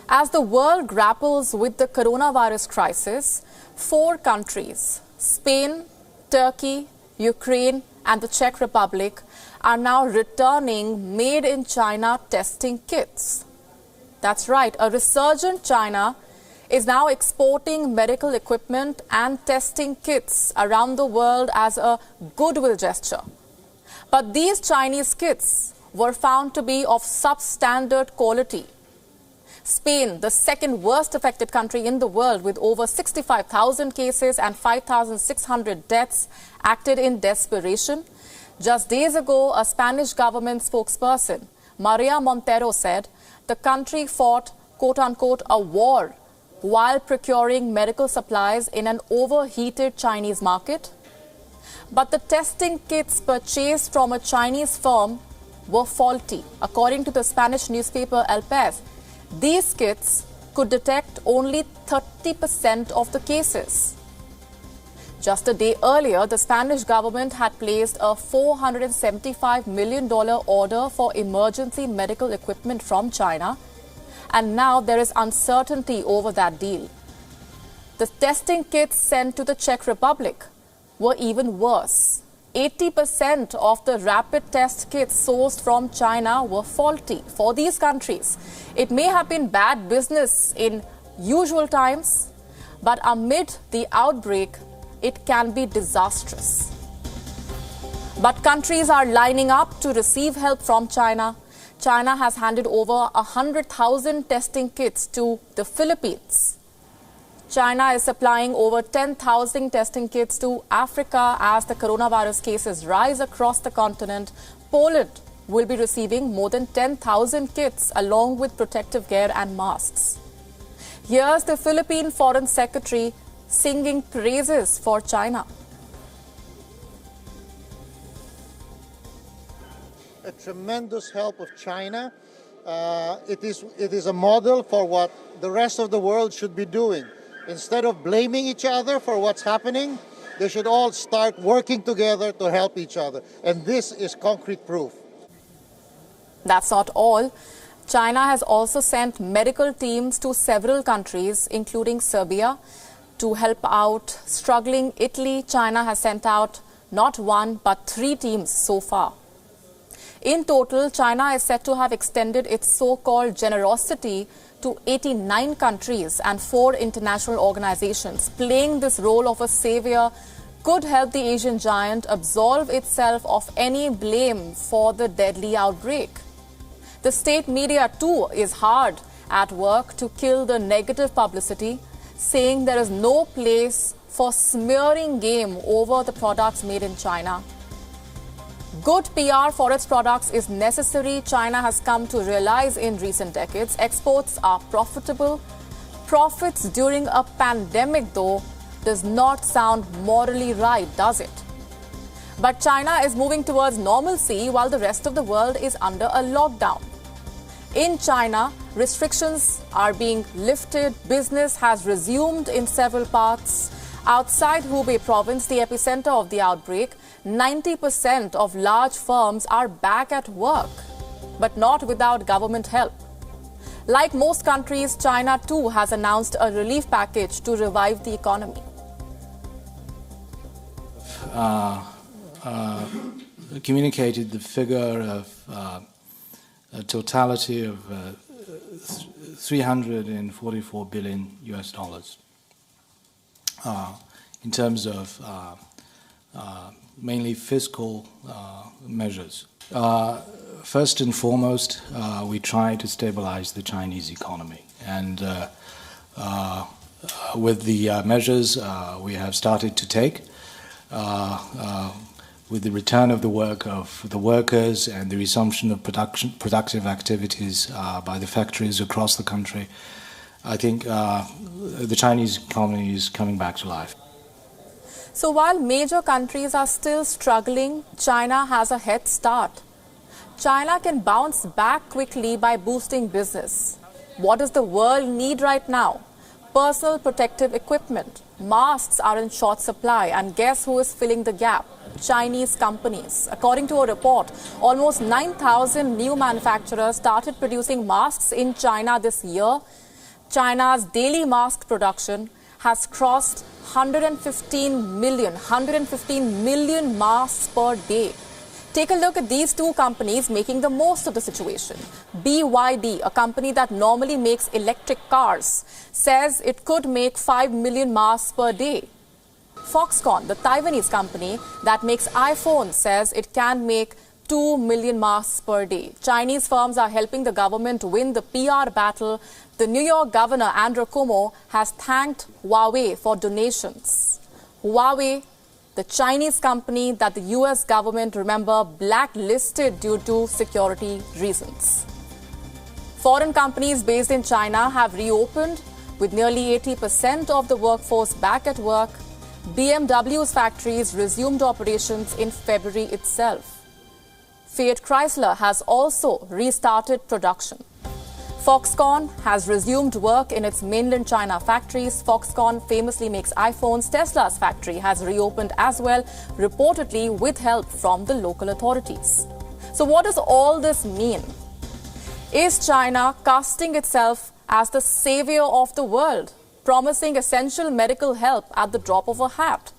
As the world grapples with the coronavirus crisis, 4 countries, Spain, Turkey, Ukraine, and the Czech Republic, are now returning made-in-China testing kits. That's right, a resurgent China is now exporting medical equipment and testing kits around the world as a goodwill gesture. But these Chinese kits were found to be of substandard quality. Spain, the second worst affected country in the world with over 65,000 cases and 5,600 deaths, acted in desperation. Just days ago, a Spanish government spokesperson, Maria Montero, said the country fought, quote-unquote, a war while procuring medical supplies in an overheated Chinese market. But the testing kits purchased from a Chinese firm were faulty. According to the Spanish newspaper El País, these kits could detect only 30% of the cases. Just a day earlier, the Spanish government had placed a $475 million order for emergency medical equipment from China, and now there is uncertainty over that deal. The testing kits sent to the Czech Republic were even worse. 80% of the rapid test kits sourced from China were faulty. For these countries, it may have been bad business in usual times, but amid the outbreak, it can be disastrous. But countries are lining up to receive help from China. China has handed over 100,000 testing kits to the Philippines. China is supplying over 10,000 testing kits to Africa as the coronavirus cases rise across the continent. Poland will be receiving more than 10,000 kits along with protective gear and masks. Here's the Philippine Foreign Secretary singing praises for China. A tremendous help of China. It is a model for what the rest of the world should be doing. Instead of blaming each other for what's happening, they should all start working together to help each other. And this is concrete proof. That's not all. China has also sent medical teams to several countries, including Serbia, to help out struggling Italy. China has sent out not 1 but 3 teams so far. In total, China is said to have extended its so-called generosity to 89 countries and 4 international organizations. Playing this role of a savior could help the Asian giant absolve itself of any blame for the deadly outbreak. The state media too is hard at work to kill the negative publicity, saying there is no place for smearing game over the products made in China. Good PR for its products is necessary, China has come to realize in recent decades. Exports are profitable. Profits during a pandemic, though, does not sound morally right, does it? But China is moving towards normalcy while the rest of the world is under a lockdown. In China, restrictions are being lifted. Business has resumed in several parts. Outside Hubei province, the epicenter of the outbreak, 90% of large firms are back at work, but not without government help. Like most countries, China too has announced a relief package to revive the economy. Communicated the figure of a totality of 344 billion US dollars in terms of mainly fiscal measures. First and foremost, we try to stabilize the Chinese economy, and with the measures we have started to take, with the return of the work of the workers and the resumption of productive activities by the factories across the country, I think the Chinese economy is coming back to life. So while major countries are still struggling, China has a head start. China can bounce back quickly by boosting business. What does the world need right now? Personal protective equipment. Masks are in short supply, and guess who is filling the gap? Chinese companies. According to a report, almost 9,000 new manufacturers started producing masks in China this year. China's daily mask production has crossed 115 million masks per day. Take a look at these two companies making the most of the situation. BYD, a company that normally makes electric cars, says it could make 5 million masks per day. Foxconn, the Taiwanese company that makes iPhones, says it can make 2 million masks per day. Chinese firms are helping the government win the PR battle. The New York governor, Andrew Cuomo, has thanked Huawei for donations. Huawei, the Chinese company that the US government, remember, blacklisted due to security reasons. Foreign companies based in China have reopened with nearly 80% of the workforce back at work. BMW's factories resumed operations in February itself. Fiat Chrysler has also restarted production. Foxconn has resumed work in its mainland China factories. Foxconn famously makes iPhones. Tesla's factory has reopened as well, reportedly with help from the local authorities. So what does all this mean? Is China casting itself as the savior of the world, promising essential medical help at the drop of a hat?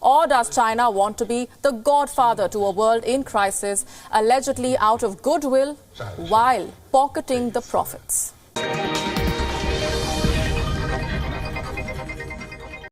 Or does China want to be the godfather to a world in crisis, allegedly out of goodwill, while pocketing the profits?